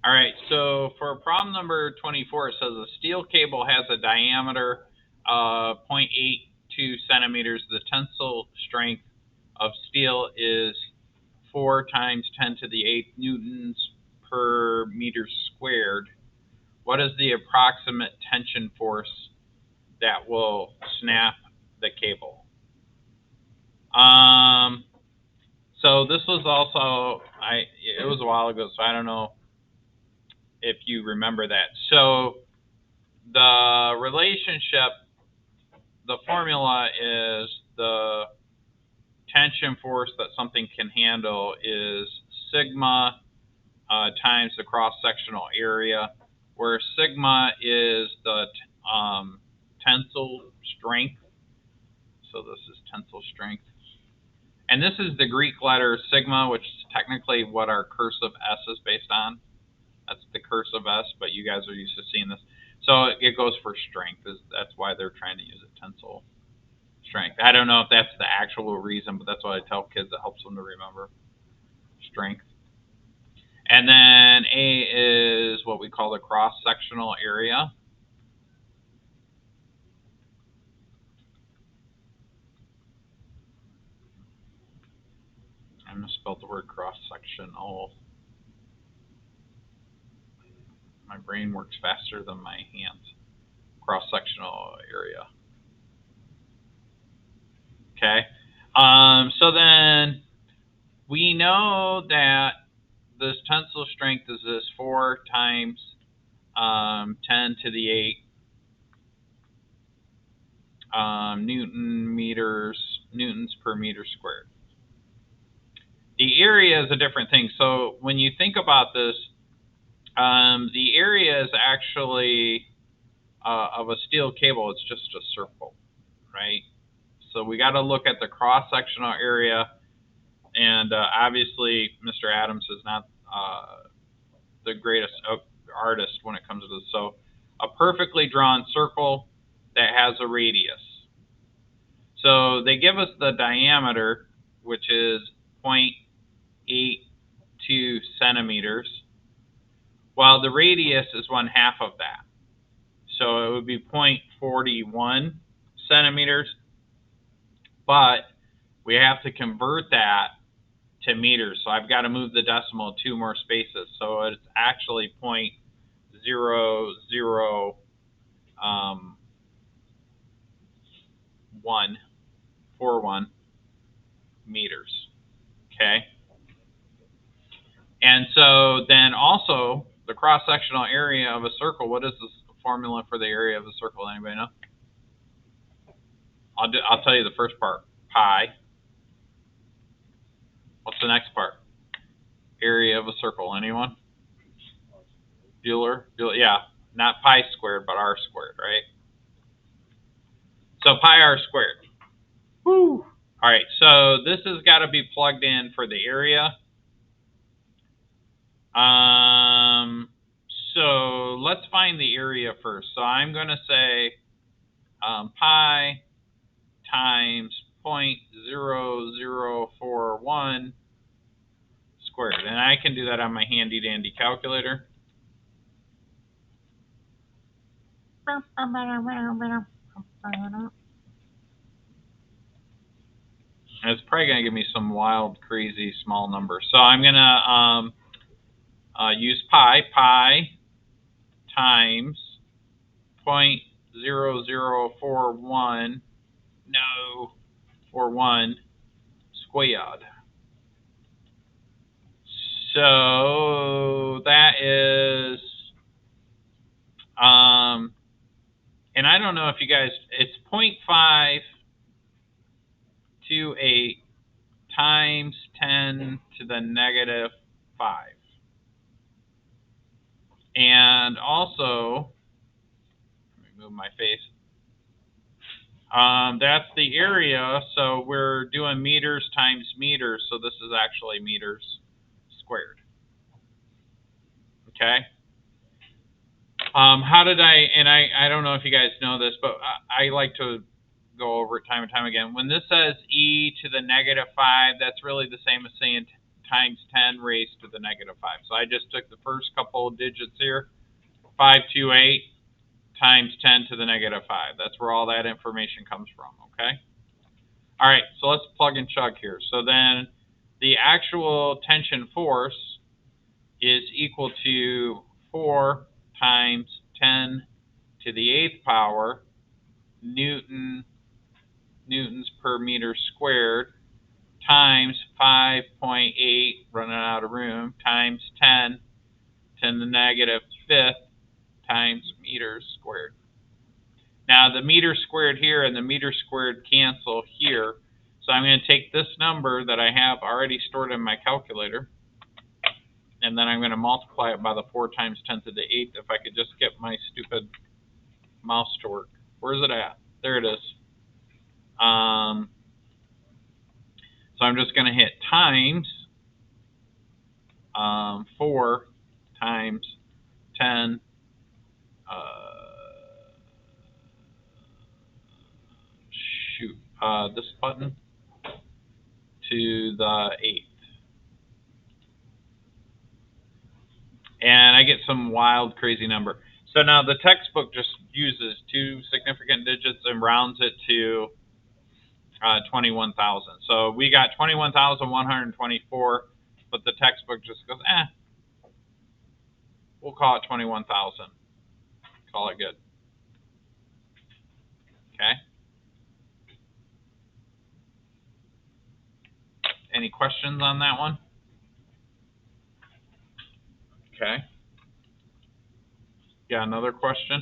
All right, so for problem number 24, it says a steel cable has a diameter of 0.82 centimeters. The tensile strength of steel is 4 times 10 to the 8th newtons per meter squared. What is the approximate tension force that will snap the cable? So this was also, it was a while ago, so I don't know if you remember that. So the relationship, the formula is the tension force that something can handle is sigma times the cross-sectional area, where sigma is the tensile strength. So this is tensile strength. And this is the Greek letter sigma, which is technically what our cursive S is based on. That's the cursive S, but you guys are used to seeing this. So it goes for strength. That's why they're trying to use it, tensile strength. I don't know if that's the actual reason, but that's what I tell kids. It helps them to remember strength. And then A is what we call the cross-sectional area. I misspelled the word cross-sectional. My brain works faster than my hands. Cross-sectional area. Okay. So then we know that this tensile strength is this 4 times 10 to the 8 newtons per meter squared. The area is a different thing. So when you think about this, the area is actually of a steel cable. It's just a circle, right? So we got to look at the cross-sectional area, and obviously Mr. Adams is not the greatest artist when it comes to this. So a perfectly drawn circle that has a radius. So they give us the diameter, which is 0.82 centimeters, while the radius is 1/2 of that. So it would be 0.41 centimeters, but we have to convert that to meters. So I've got to move the decimal 2 more spaces. So it's actually 0.00141 meters. Okay. And so then also the cross-sectional area of a circle, what is the formula for the area of a circle? Anybody know? I'll tell you the first part. Pi. What's the next part? Area of a circle. Anyone? Bueller? Yeah. Not pi squared, but r squared, right? So pi r squared. Woo! All right, so this has got to be plugged in for the area. So let's find the area first. So I'm going to say pi times 0.0041 squared. And I can do that on my handy dandy calculator. And it's probably going to give me some wild, crazy small number. So I'm going to use pi times 0.0041 41 squared. So that is and I don't know if you guys, it's 0.528 times 10 to the negative 5. And also, let me move my face. That's the area, so we're doing meters times meters, so this is actually meters squared. Okay? How did I don't know if you guys know this, but I like to go over it time and time again. When this says e to the negative 5, that's really the same as saying times 10 raised to the negative 5. So I just took the first couple of digits here, 528 times 10 to the negative 5. That's where all that information comes from, okay? All right, so let's plug and chug here. So then the actual tension force is equal to 4 times 10 to the 8th power newtons per meter squared times 5.8, running out of room, times 10 to the negative 5th times meters squared. Now the meter squared here and the meter squared cancel here. So I'm going to take this number that I have already stored in my calculator, and then I'm going to multiply it by the 4 times 10 to the 8th. If I could just get my stupid mouse to work. Where's it at? There it is. So I'm just going to hit times 4 times 10 this button to the 8th. And I get some wild, crazy number. So now the textbook just uses 2 significant digits and rounds it to 21,000. So we got 21,124, but the textbook just goes, we'll call it 21,000. Call it good. Okay. Any questions on that one? Okay. Yeah, another question?